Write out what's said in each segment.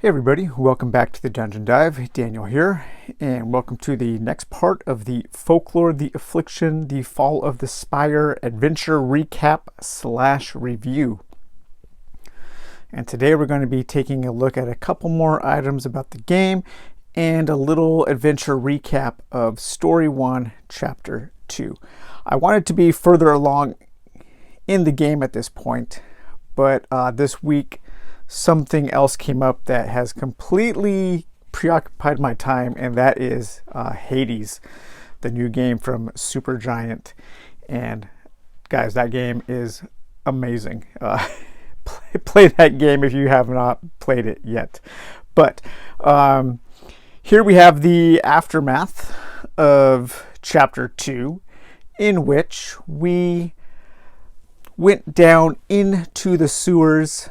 Hey everybody, welcome back to the Dungeon Dive. Daniel here, and welcome to the next part of the Folklore the Affliction, the Fall of the Spire adventure recap / review. And today we're going to be taking a look at a couple more items about the game and a little adventure recap of Story 1, Chapter 2. I wanted to be further along in the game at this point, but this week something else came up that has completely preoccupied my time, and that is Hades, the new game from Supergiant. And guys, that game is amazing. Play that game if you have not played it yet. But here we have the aftermath of Chapter 2, in which we went down into the sewers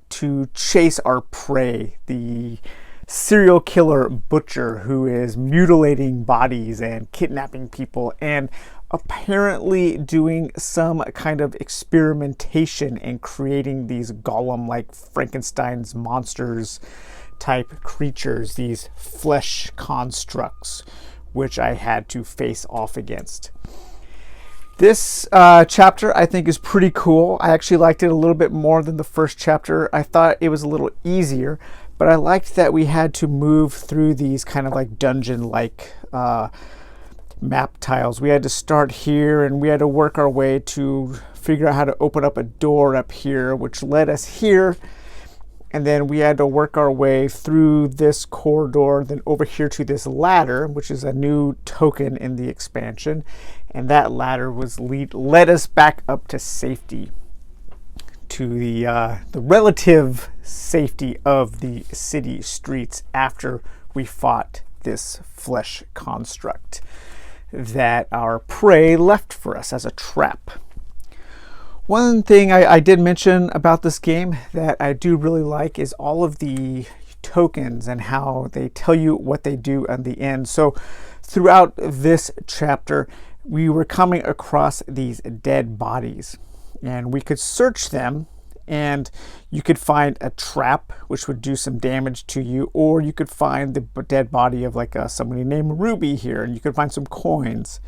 to chase our prey, the serial killer butcher who is mutilating bodies and kidnapping people and apparently doing some kind of experimentation and creating these golem-like Frankenstein's monsters type creatures, these flesh constructs, which I had to face off against. This chapter I think is pretty cool. I actually liked it a little bit more than the first chapter. I thought it was a little easier, but I liked that we had to move through these kind of like dungeon-like map tiles. We had to start here and we had to work our way to figure out how to open up a door up here, which led us here. And then we had to work our way through this corridor, then over here to this ladder, which is a new token in the expansion. And that ladder was led us back up to safety, to the relative safety of the city streets after we fought this flesh construct that our prey left for us as a trap. One thing I did mention about this game that I do really like is all of the tokens and how they tell you what they do at the end. So throughout this chapter, we were coming across these dead bodies, and we could search them, and you could find a trap which would do some damage to you, or you could find the dead body of like somebody named Ruby here, and you could find some coins.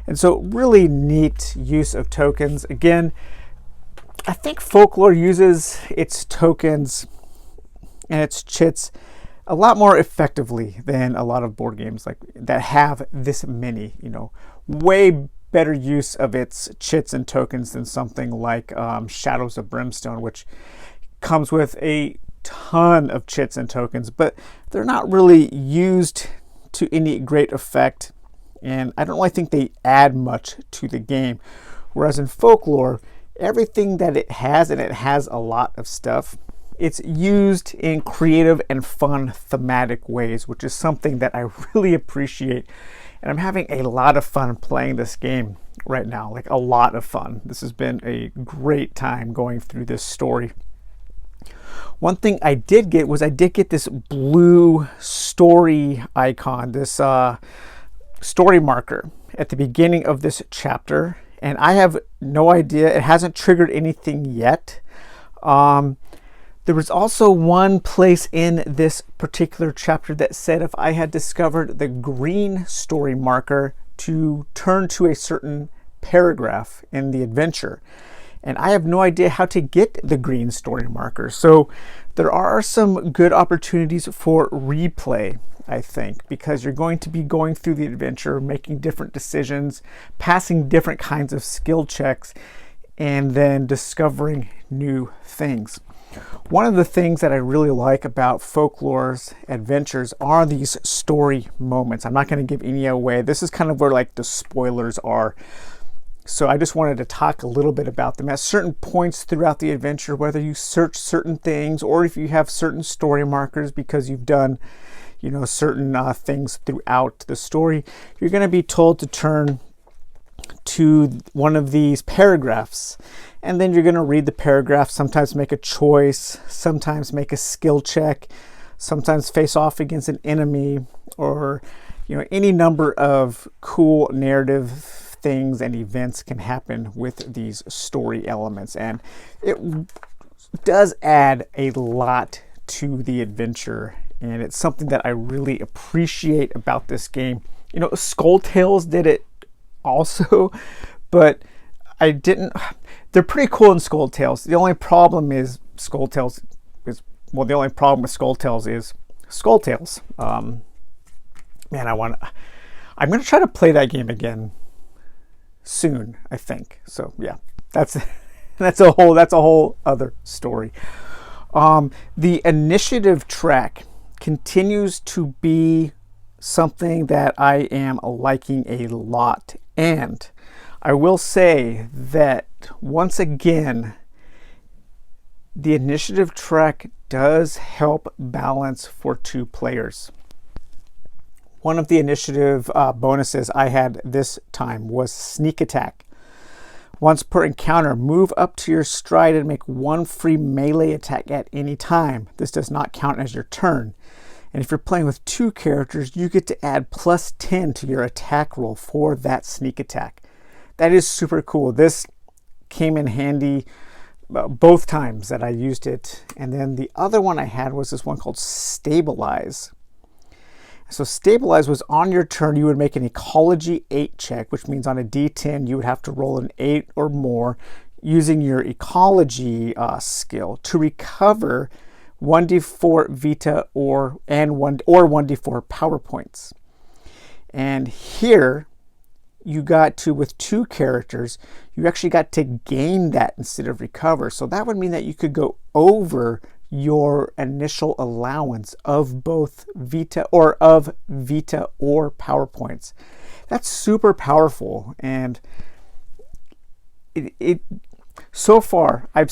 And so really neat use of tokens. Again, I think Folklore uses its tokens and its chits a lot more effectively than a lot of board games like that have this many, way better use of its chits and tokens than something like Shadows of Brimstone, which comes with a ton of chits and tokens, but they're not really used to any great effect, and I don't really think they add much to the game. Whereas in Folklore, everything that it has, and it has a lot of stuff, it's used in creative and fun thematic ways, which is something that I really appreciate. And I'm having a lot of fun playing this game right now, like a lot of fun. This has been a great time going through this story. One thing I did get was this blue story icon, this story marker at the beginning of this chapter. And I have no idea, it hasn't triggered anything yet. There was also one place in this particular chapter that said if I had discovered the green story marker to turn to a certain paragraph in the adventure. And I have no idea how to get the green story marker. So there are some good opportunities for replay, I think, because you're going to be going through the adventure, making different decisions, passing different kinds of skill checks, and then discovering new things. One of the things that I really like about Folklore's adventures are these story moments. I'm not going to give any away. This is kind of where like the spoilers are. So I just wanted to talk a little bit about them at certain points throughout the adventure, whether you search certain things or if you have certain story markers because you've done, certain things throughout the story. You're going to be told to turn to one of these paragraphs, and then you're going to read the paragraph, sometimes make a choice, sometimes make a skill check, sometimes face off against an enemy, or any number of cool narrative things and events can happen with these story elements. And it does add a lot to the adventure, and it's something that I really appreciate about this game. You know, Skull Tales did it also, but I didn't. They're pretty cool in Skull Tales. The only problem is Skull Tales is, well, the only problem with Skull Tales is Skull Tales. Man, I'm going to try to play that game again soon, I think. So yeah, that's a whole other story. The initiative track continues to be something that I am liking a lot, and I will say that once again, the initiative track does help balance for 2 players. One of the initiative bonuses I had this time was sneak attack. Once per encounter, move up to your stride and make 1 free melee attack at any time. This does not count as your turn. And if you're playing with 2 characters, you get to add +10 to your attack roll for that sneak attack. That is super cool. This came in handy both times that I used it. And then the other one I had was this one called Stabilize. So Stabilize was on your turn, you would make an Ecology 8 check, which means on a D10 you would have to roll an 8 or more using your Ecology skill to recover 1d4 Vita or 1d4 power points. And here you got to, with 2 characters, you actually got to gain that instead of recover. So that would mean that you could go over your initial allowance of both Vita or power points. That's super powerful, and it so far I've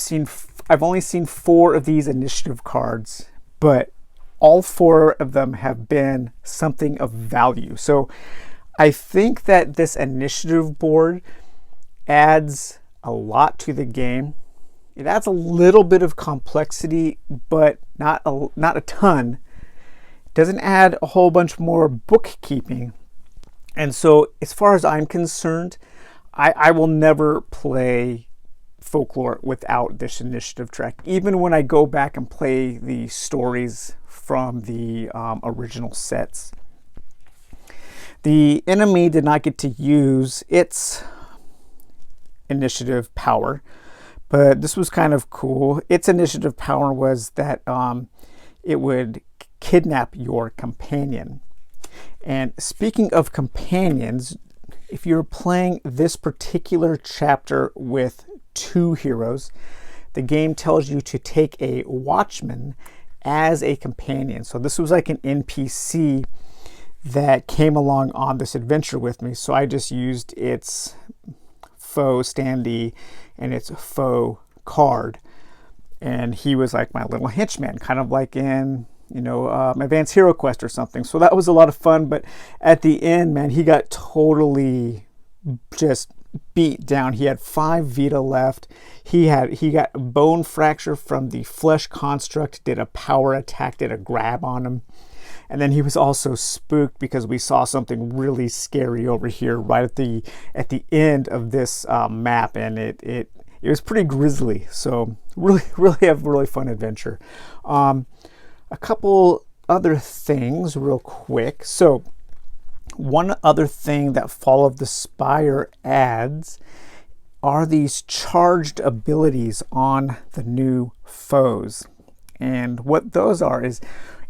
only seen 4 of these initiative cards, but all 4 of them have been something of value. So I think that this initiative board adds a lot to the game. It adds a little bit of complexity, but not a ton. It doesn't add a whole bunch more bookkeeping. And so as far as I'm concerned, I will never play Folklore without this initiative track. Even when I go back and play the stories from the original sets. The enemy did not get to use its initiative power, but this was kind of cool. Its initiative power was that it would kidnap your companion. And speaking of companions, if you're playing this particular chapter with 2 heroes, the game tells you to take a watchman as a companion. So this was like an NPC that came along on this adventure with me. So I just used its faux standee and its faux card. And he was like my little henchman, kind of like in, Advanced Hero Quest or something. So that was a lot of fun. But at the end, man, he got totally just beat down. He had 5 Vita left. He got a bone fracture from the flesh construct, did a power attack, did a grab on him. And then he was also spooked because we saw something really scary over here right at the end of this map, and it was pretty grisly. So really have a really fun adventure. A couple other things real quick. So one other thing that Fall of the Spire adds are these charged abilities on the new foes. And what those are is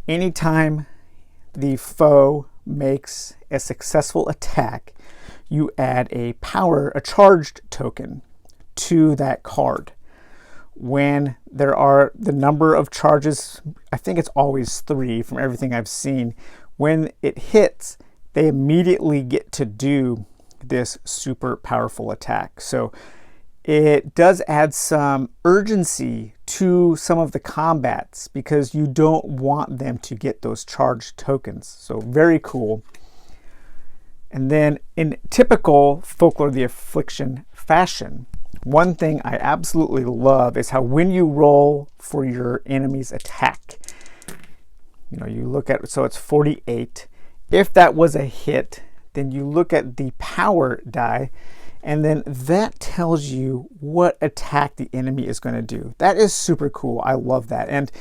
anytime the foe makes a successful attack, you add a charged token to that card. When there are the number of charges, I think it's always 3 from everything I've seen, when it hits, they immediately get to do this super powerful attack. So it does add some urgency to some of the combats because you don't want them to get those charged tokens. So very cool. And then in typical Folklore the Affliction fashion, one thing I absolutely love is how when you roll for your enemy's attack, you look at, so it's 48. If that was a hit, then you look at the power die, and then that tells you what attack the enemy is going to do. That is super cool. I love that. And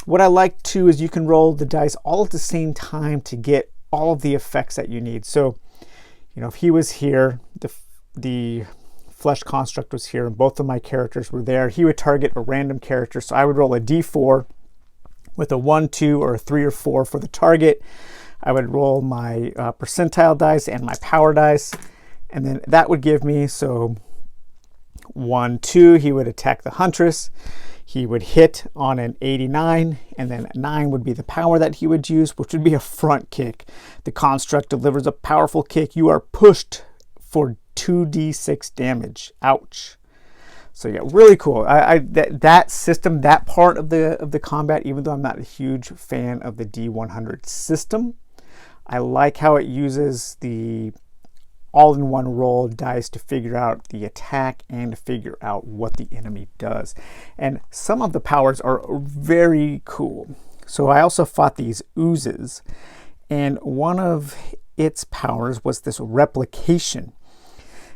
What I like too is you can roll the dice all at the same time to get all of the effects that you need. So, if he was here, the flesh construct was here, and both of my characters were there, he would target a random character. So I would roll a d4 with a 1, 2, or a 3 or 4 for the target. I would roll my percentile dice and my power dice, and then that would give me, so 1, 2, he would attack the Huntress. He would hit on an 89, and then 9 would be the power that he would use, which would be a front kick. The construct delivers a powerful kick. You are pushed for 2d6 damage. Ouch. So yeah, really cool. That system, that part of the combat, even though I'm not a huge fan of the D100 system, I like how it uses the all-in-one roll dice to figure out the attack and to figure out what the enemy does. And some of the powers are very cool. So I also fought these oozes, and one of its powers was this replication.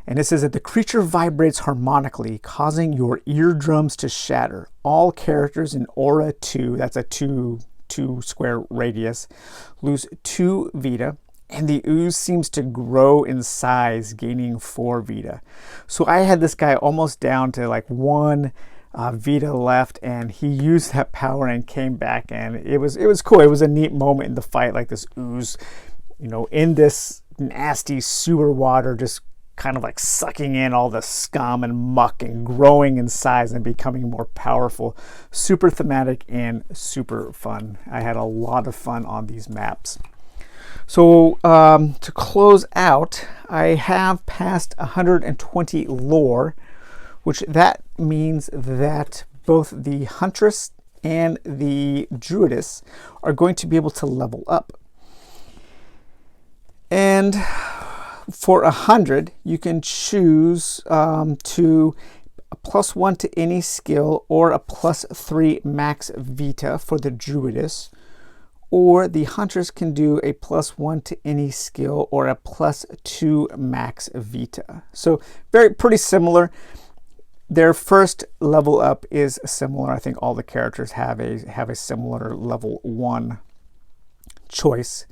And it says that the creature vibrates harmonically, causing your eardrums to shatter. All characters in Aura 2, that's a 2 square radius, lose 2 Vita. And the ooze seems to grow in size, gaining 4 Vita. So I had this guy almost down to like 1 Vita left, and he used that power and came back, and it was cool. It was a neat moment in the fight, like this ooze, in this nasty sewer water, just kind of like sucking in all the scum and muck and growing in size and becoming more powerful. Super thematic and super fun. I had a lot of fun on these maps. So to close out, I have passed 120 lore, which that means that both the Huntress and the Druidess are going to be able to level up. And for 100, you can choose to a +1 to any skill or a +3 max Vita for the Druidess. Or the Huntress can do a +1 to any skill or a +2 max Vita. So pretty similar. Their first level up is similar. I think all the characters have a similar level 1 choice.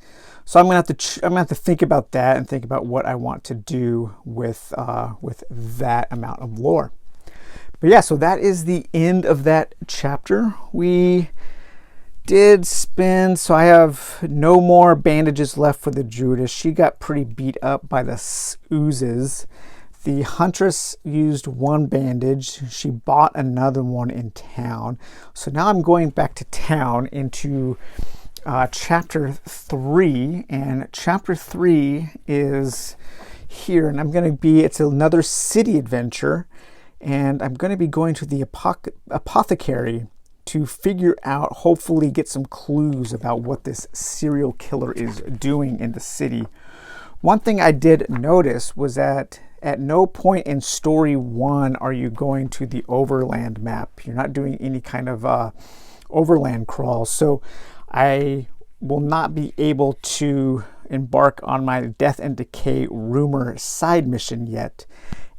So I'm gonna have to think about that and think about what I want to do with that amount of lore. But yeah, so that is the end of that chapter. We did spend, so I have no more bandages left for the Druidess. She got pretty beat up by the oozes. The Huntress used 1 bandage. She bought another one in town. So now I'm going back to town into chapter 3, and chapter 3 is here, and it's another city adventure, and I'm going to be going to the apothecary to figure out, hopefully get some clues about what this serial killer is doing in the city. One thing I did notice was that at no point in story 1 are you going to the overland map. You're not doing any kind of overland crawl. So I will not be able to embark on my Death and Decay rumor side mission yet.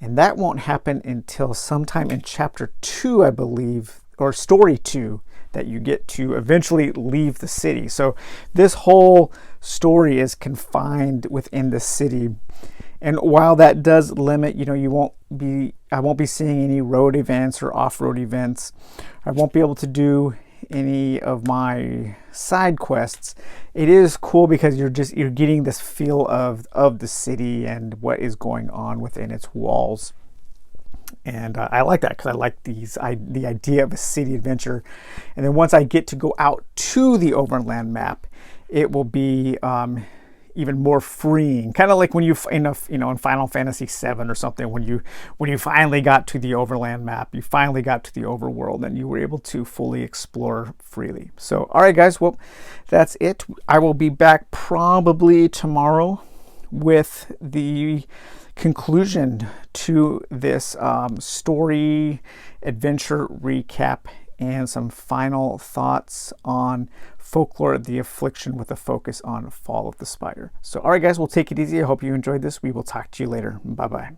And that won't happen until sometime in chapter 2, I believe, or story 2, that you get to eventually leave the city. So this whole story is confined within the city. And while that does limit, I won't be seeing any road events or off-road events. I won't be able to do any of my side quests. It is cool because you're getting this feel of the city and what is going on within its walls. And I like that because I like the idea of a city adventure. And then once I get to go out to the overland map, it will be even more freeing. Kind of like when you in Final Fantasy VII or something, when you finally got to the overland map, you finally got to the overworld, and you were able to fully explore freely. So, all right, guys. Well, that's it. I will be back probably tomorrow with the conclusion to this story adventure recap and some final thoughts on Folklore the Affliction with a focus on Fall of the Spire. So, all right, guys, we'll take it easy. I hope you enjoyed this. We will talk to you later. Bye-bye.